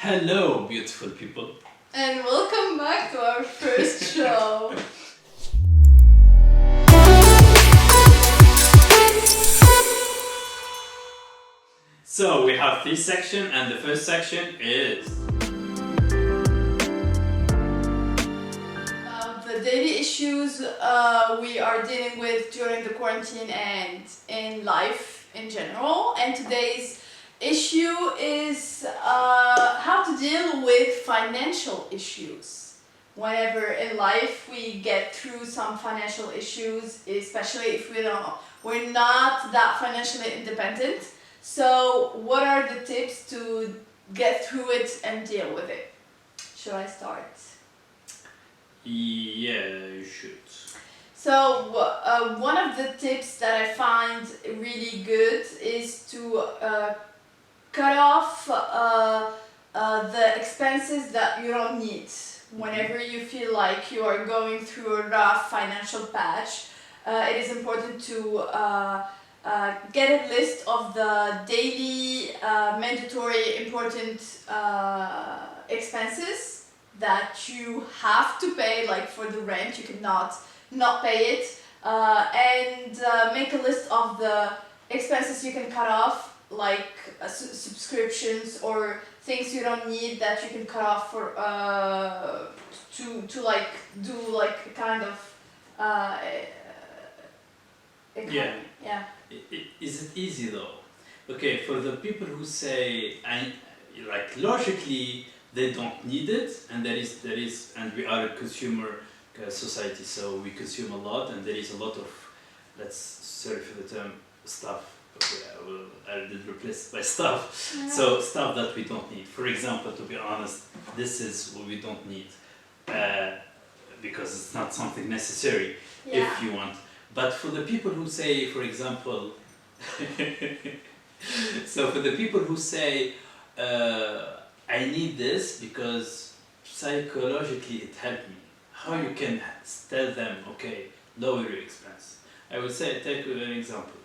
Hello, beautiful people. And welcome back to our first show. So we have three sections, and the first section is The daily issues we are dealing with during the quarantine and in life in general. And today's issue is how to deal with financial issues. Whenever in life we get through some financial issues, especially if we're not that financially independent. So what are the tips to get through it and deal with it? Should I start? yeah, you should. So one of the tips that I find really good is to cut off the expenses that you don't need. Whenever you feel like you are going through a rough financial patch, it is important to get a list of the daily mandatory important expenses that you have to pay, like for the rent you cannot not pay it, and make a list of the expenses you can cut off, like subscriptions or things you don't need that you can cut off for to like do like a kind of economy. Yeah. Is it easy though? Okay, for the people who say, like logically, they don't need it, and there is, and we are a consumer society, so we consume a lot, and there is a lot of, let's sorry for the term, stuff. Okay, I did replace by stuff. Yeah. So stuff that we don't need. For example, to be honest, this is what we don't need, because it's not something necessary if you want. But for the people who say, for example, so for the people who say, I need this because psychologically it helped me. How you can tell them, okay, lower your expense? I would say, take an example.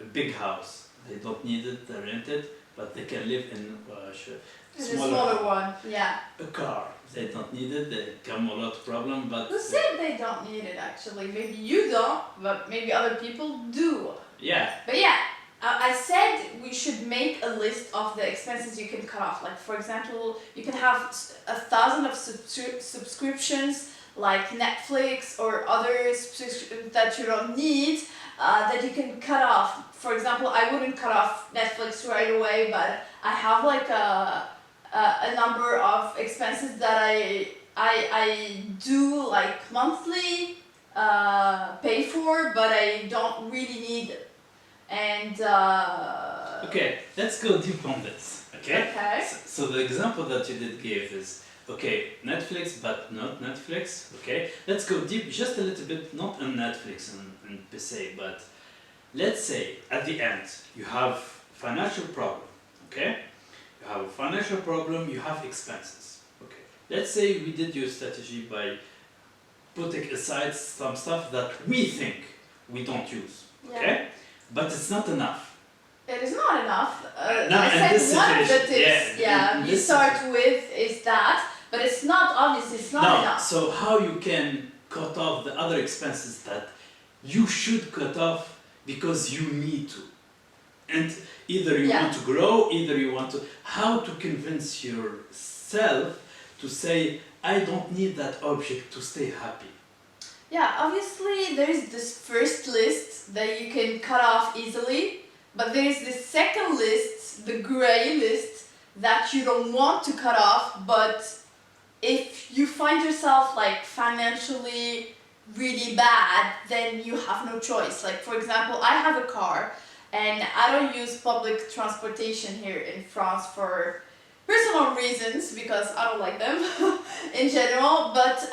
A big house, they don't need it, they rent it, but they can live in a smaller one. Yeah. A car, they don't need it, they come a lot of problem, but... Who said they don't need it actually? Maybe you don't, but maybe other people do. Yeah. But yeah, I said we should make a list of the expenses you can cut off. Like for example, you can have 1,000 of subscriptions like Netflix or other subscriptions that you don't need, that you can cut off. For example, I wouldn't cut off Netflix right away, but I have like a number of expenses that I do like monthly pay for, but I don't really need it. And okay, let's go deep on this. Okay. Okay. So the example that you did give is, okay, Netflix, but not Netflix. Okay, let's go deep just a little bit, not on Netflix and per se, but let's say at the end you have financial problem. Okay, you have a financial problem, you have expenses. Okay, let's say we did your strategy by putting aside some stuff that we think we don't use. Okay, but it's not enough. It is not enough. No, I in said one of the situation, tips, in you this start with is that, but it's not obvious, it's not enough. So how you can cut off the other expenses that you should cut off because you need to. And either you want to grow, either you want to... How to convince yourself to say, I don't need that object to stay happy. Yeah, obviously there is this first list that you can cut off easily, but there is this second list, the gray list, that you don't want to cut off, but if you find yourself like financially really bad, then you have no choice. Like for example, I have a car and I don't use public transportation here in France for personal reasons because I don't like them in general, but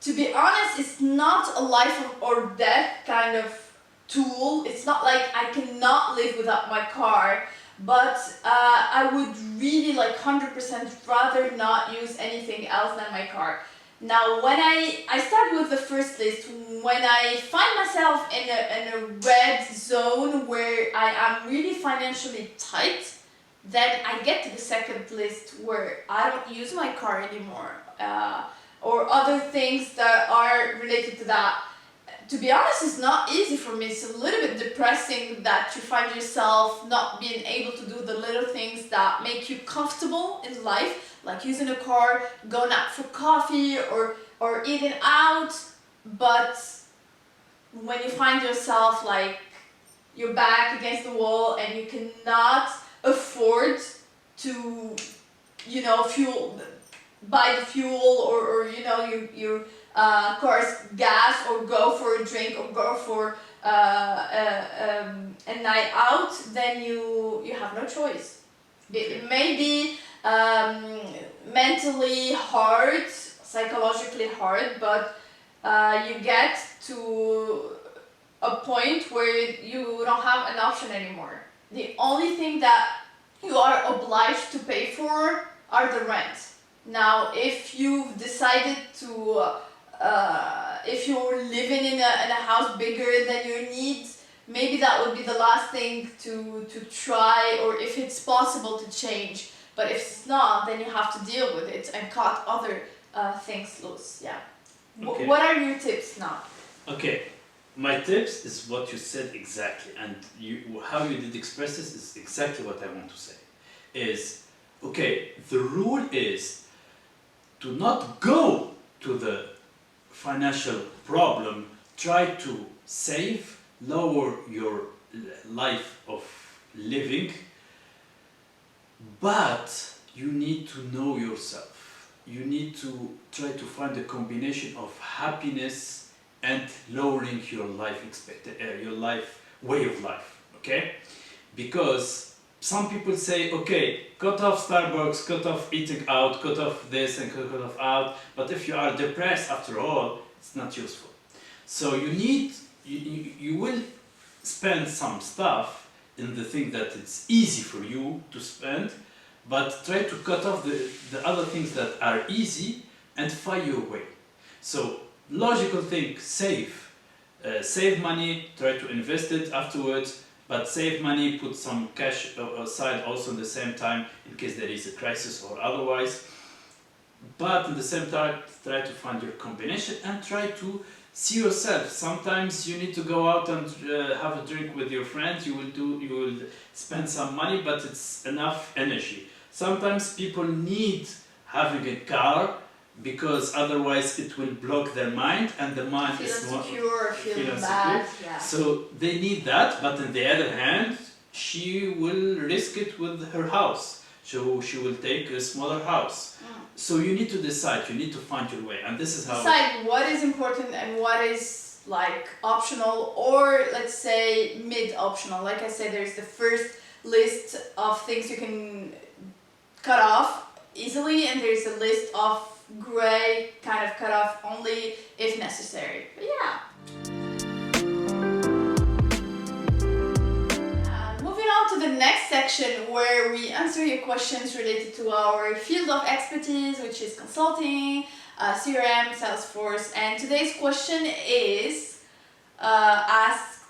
to be honest, it's not a life or death kind of tool. It's not like I cannot live without my car, but I would really like 100% rather not use anything else than my car. Now, when I start with the first list, when I find myself in a red zone where I am really financially tight, Then I get to the second list where I don't use my car anymore, or other things that are related to that. To be honest, it's not easy for me. It's a little bit depressing that you find yourself not being able to do the little things that make you comfortable in life, like using a car, going out for coffee, or eating out. But when you find yourself like your back against the wall and you cannot afford to, buy the fuel, or your car's gas, or go for a drink, or go for a night out, then you have no choice. It may be mentally hard, psychologically hard, but you get to a point where you don't have an option anymore. The only thing that you are obliged to pay for are the rent. Now, if you've decided to, if you're living in a house bigger than your needs, maybe that would be the last thing to try, or if it's possible to change. But if it's not, then you have to deal with it and cut other things loose. Yeah. Okay. What are your tips now? Okay, my tips is what you said exactly, and how you did express this is exactly what I want to say. Is, okay, the rule is to not go to the financial problem, try to save, lower your life of living, but you need to know yourself. You need to try to find a combination of happiness and lowering your life way of life, okay? Because some people say, okay, cut off Starbucks, cut off eating out, cut off this and cut off out, but if you are depressed after all, it's not useful. So you will spend some stuff in the thing that it's easy for you to spend, but try to cut off the other things that are easy and find your way. So logical thing, save money, try to invest it afterwards, but save money, put some cash aside also at the same time in case there is a crisis or otherwise. But at the same time, try to find your combination and try to see yourself. Sometimes you need to go out and have a drink with your friends. You will spend some money, but it's enough energy. Sometimes people need having a car, because otherwise it will block their mind, and the mind is more feeling bad. Yeah. So they need that, but on the other hand, she will risk it with her house. So she will take a smaller house. So you need to decide, you need to find your way, and this is how... Decide what is important and what is like optional, or let's say mid-optional. Like I said, there's the first list of things you can cut off easily, and there's a list of gray kind of cut off only if necessary. But yeah. Moving on to the next section, where we answer your questions related to our field of expertise, which is consulting, CRM, Salesforce. And today's question is asked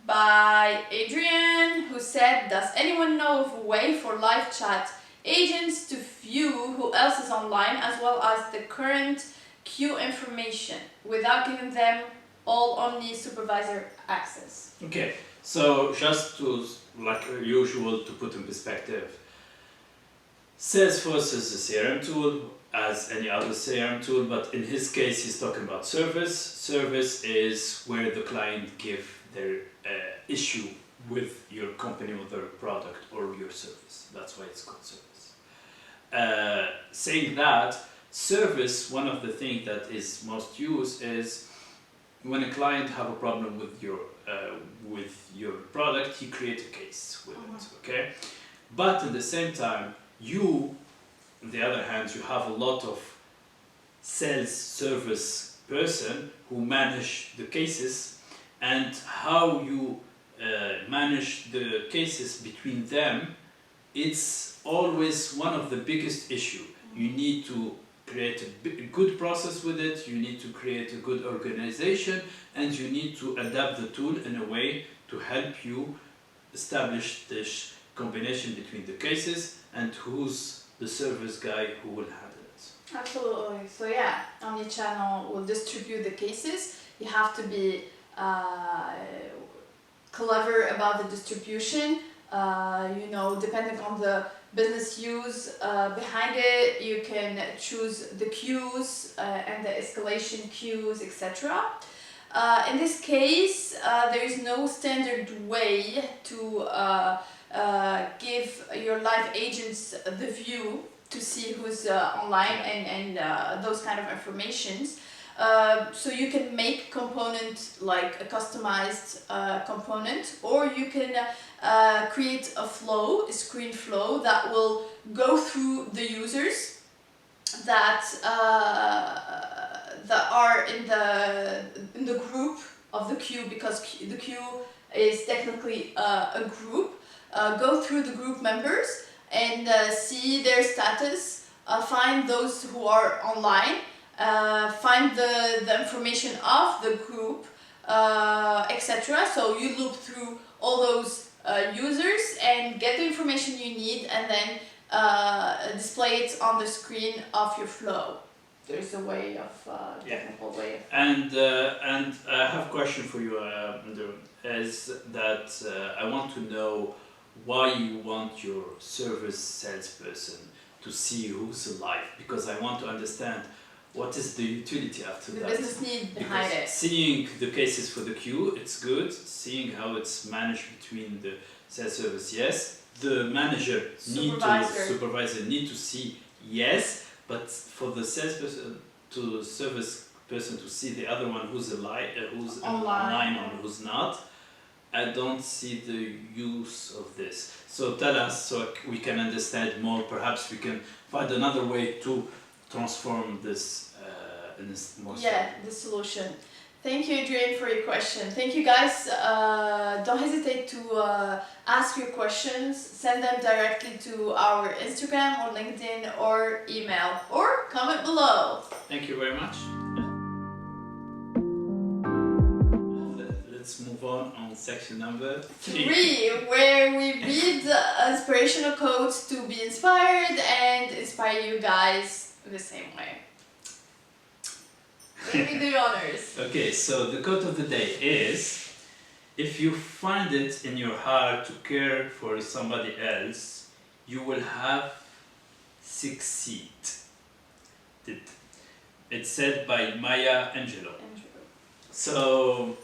by Adrian, who said, does anyone know of a way for live chat agents to view who else is online, as well as the current queue information, without giving them all Omni supervisor access? Okay, so just to, like usual, to put in perspective, Salesforce is a CRM tool, as any other CRM tool, but in his case he's talking about service. Service is where the client give their issue with your company or their product or your service. That's why it's called service. Saying that, service, one of the things that is most used is when a client have a problem with your product, he creates a case with it, okay? But at the same time, you, on the other hand, you have a lot of sales service person who manage the cases, and how you manage the cases between them, it's always one of the biggest issue. You need to create a good process with it, you need to create a good organization, and you need to adapt the tool in a way to help you establish this combination between the cases and who's the service guy who will handle it. Absolutely. So yeah, omnichannel will distribute the cases. You have to be clever about the distribution. Depending on the business use behind it, you can choose the queues and the escalation queues, etc. In this case, there is no standard way to give your live agents the view to see who's online and those kind of informations. So you can make component like a customized component, or you can create a flow, a screen flow that will go through the users that are in the group of the queue, because the queue is technically a group. Go through the group members and see their status, find those who are online, find the information of the group, etc. So you loop through all those users and get the information you need, and then display it on the screen of your flow. There's a way of technical way. And I have a question for you, is that I want to know why you want your service salesperson to see who's alive, because I want to understand what is the utility after the that. business need behind because it. Seeing the cases for the queue, it's good. Seeing how it's managed between the sales service, yes. The manager supervisor need to see, yes. But for the salesperson to service person to see the other one who's alive, who's online or who's not, I don't see the use of this. So tell us so we can understand more. Perhaps we can find another way to transform this in this more. Yeah, the solution. Thank you, Adrian, for your question. Thank you, guys. Don't hesitate to ask your questions. Send them directly to our Instagram or LinkedIn or email, or comment below. Thank you very much. Let's move on section number 3, where we read inspirational quotes to be inspired and inspire you guys the same way. Give me the honors. Okay, so the quote of the day is: if you find it in your heart to care for somebody else, you will have succeed. It's said by Maya Angelou. So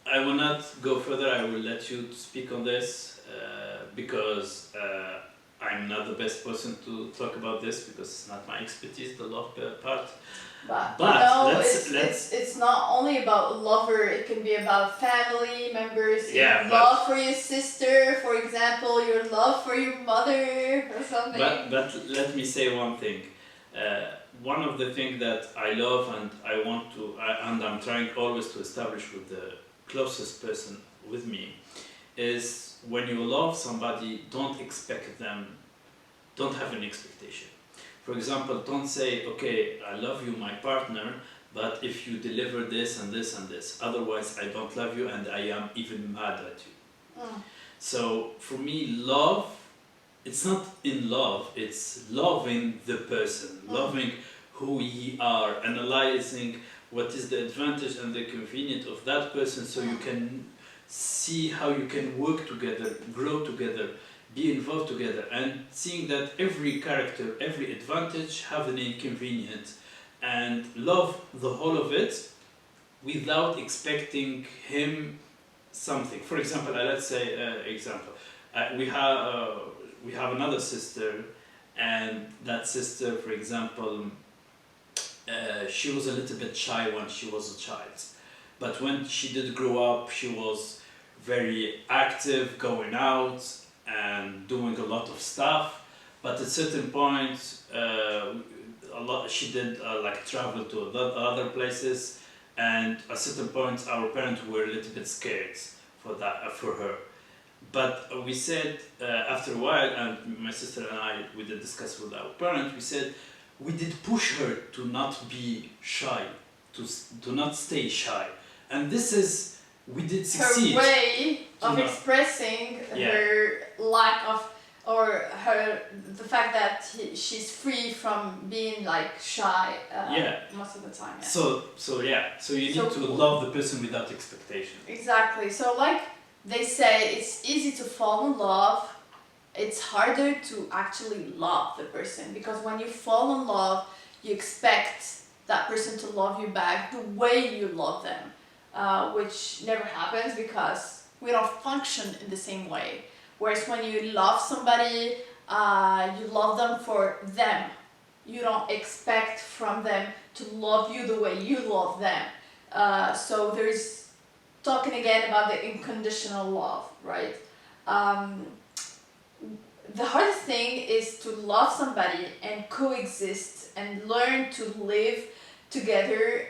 I will not go further. I will let you speak on this because I'm not the best person to talk about this, because it's not my expertise, the love part. But let's it's not only about lover. It can be about family members. Yeah, your love for your sister, for example, your love for your mother or something. But let me say one thing. One of the things that I love and I want to, and I'm trying always to establish with the closest person with me, is when you love somebody, don't expect them, don't have an expectation. For example, don't say, okay, I love you, my partner, but if you deliver this and this and this, otherwise I don't love you and I am even mad at you. So for me, love, it's not in love, it's loving the person, loving who we are, analyzing what is the advantage and the convenience of that person, so you can see how you can work together, grow together, be involved together, and seeing that every character, every advantage have an inconvenience, and love the whole of it without expecting him something. For example, let's say we have another sister, and that sister, for example, she was a little bit shy when she was a child, but when she did grow up, she was very active, going out and doing a lot of stuff. But at a certain point, she did like travel to other places, and at a certain point, our parents were a little bit scared for her. But we said after a while, and my sister and I, we did discuss with our parents. We said we did push her to not be shy, to not stay shy, and this is we did succeed. Her way of No. expressing Yeah. her lack of, or the fact that she's free from being like shy most of the time. Yeah. So you need So to cool. love the person without expectation. Exactly. So like they say, it's easy to fall in love. It's harder to actually love the person, because when you fall in love, you expect that person to love you back the way you love them, which never happens because we don't function in the same way. Whereas when you love somebody, you love them for them. You don't expect from them to love you the way you love them. So there's talking again about the unconditional love, right? The hardest thing is to love somebody and coexist and learn to live together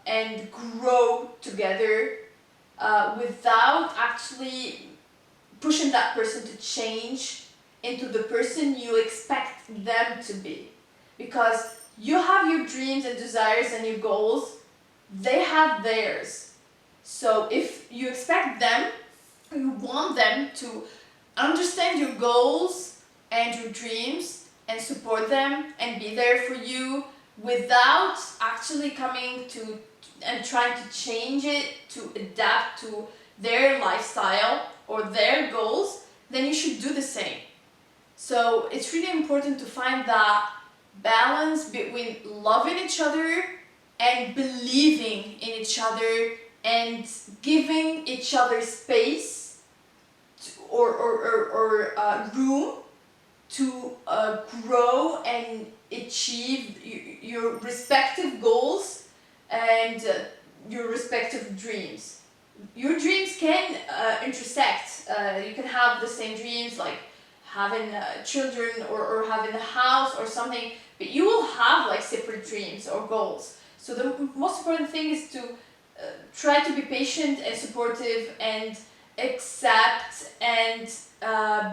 and grow together without actually pushing that person to change into the person you expect them to be. Because you have your dreams and desires and your goals, they have theirs. So if you expect them, you want them to understand your goals and your dreams and support them and be there for you without actually coming to and trying to change it to adapt to their lifestyle or their goals, then you should do the same. So it's really important to find that balance between loving each other and believing in each other and giving each other space or room to grow and achieve your respective goals and your respective dreams. Your dreams can intersect. You can have the same dreams, like having children or having a house or something, but you will have like separate dreams or goals. So the most important thing is to try to be patient and supportive and accept and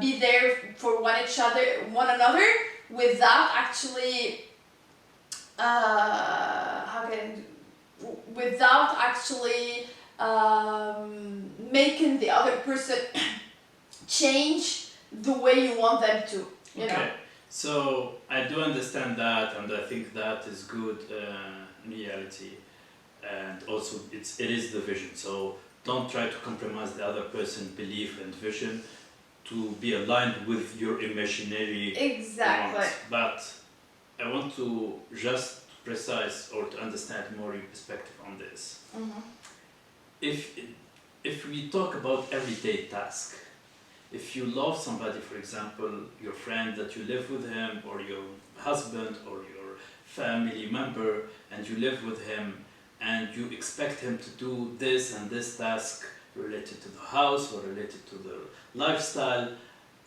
be there for one another without actually without actually making the other person change the way you want them to. You know? So I do understand that, and I think that is good in reality, and also it is the vision. So don't try to compromise the other person's belief and vision to be aligned with your imaginary Exactly. wants. But I want to just precise or to understand more your perspective on this. Mm-hmm. If we talk about everyday task, if you love somebody, for example, your friend that you live with him, or your husband or your family member, and you live with him, and you expect him to do this and this task related to the house or related to the lifestyle,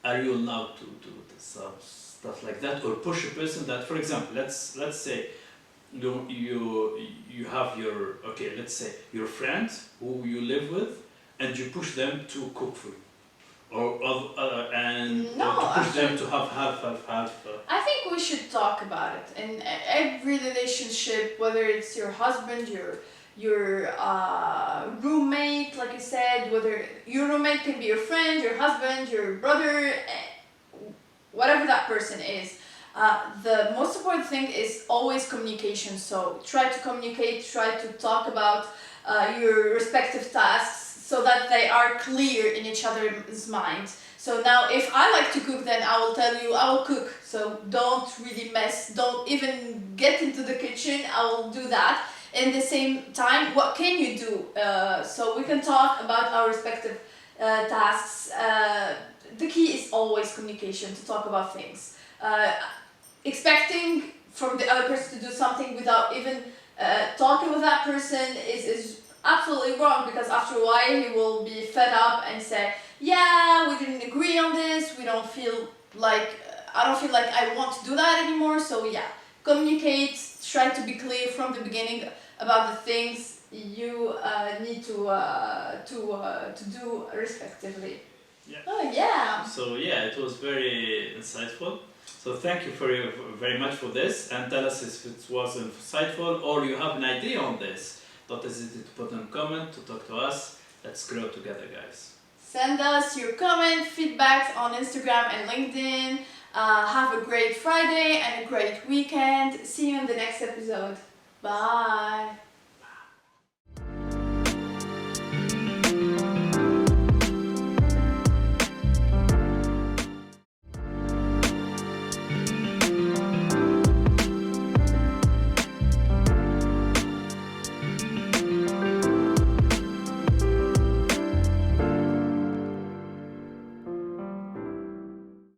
are you allowed to do stuff like that, or push a person that, for example, let's say you have your let's say your friend who you live with, and you push them to cook for you, or to push them to have half. I think we should talk about it in every relationship, whether it's your husband, your roommate, like you said, whether your roommate can be your friend, your husband, your brother, whatever that person is. The most important thing is always communication. So try to communicate, try to talk about your respective tasks so that they are clear in each other's minds. So now if I like to cook, then I will tell you I will cook. So don't really don't even get into the kitchen, I will do that. In the same time, what can you do? So we can talk about our respective tasks. The key is always communication, to talk about things. Expecting from the other person to do something without even talking with that person is absolutely wrong, because after a while he will be fed up and say, yeah, we didn't agree on this, I don't feel like I want to do that anymore. So yeah, communicate, try to be clear from the beginning about the things you need to do respectively. Yeah. Oh yeah. So yeah, it was very insightful. So thank you very much for this, and tell us if it was insightful or you have an idea on this. Don't hesitate to put in a comment, to talk to us. Let's grow together, guys. Send us your comment, feedbacks on Instagram and LinkedIn. Have a great Friday and a great weekend. See you in the next episode. Bye.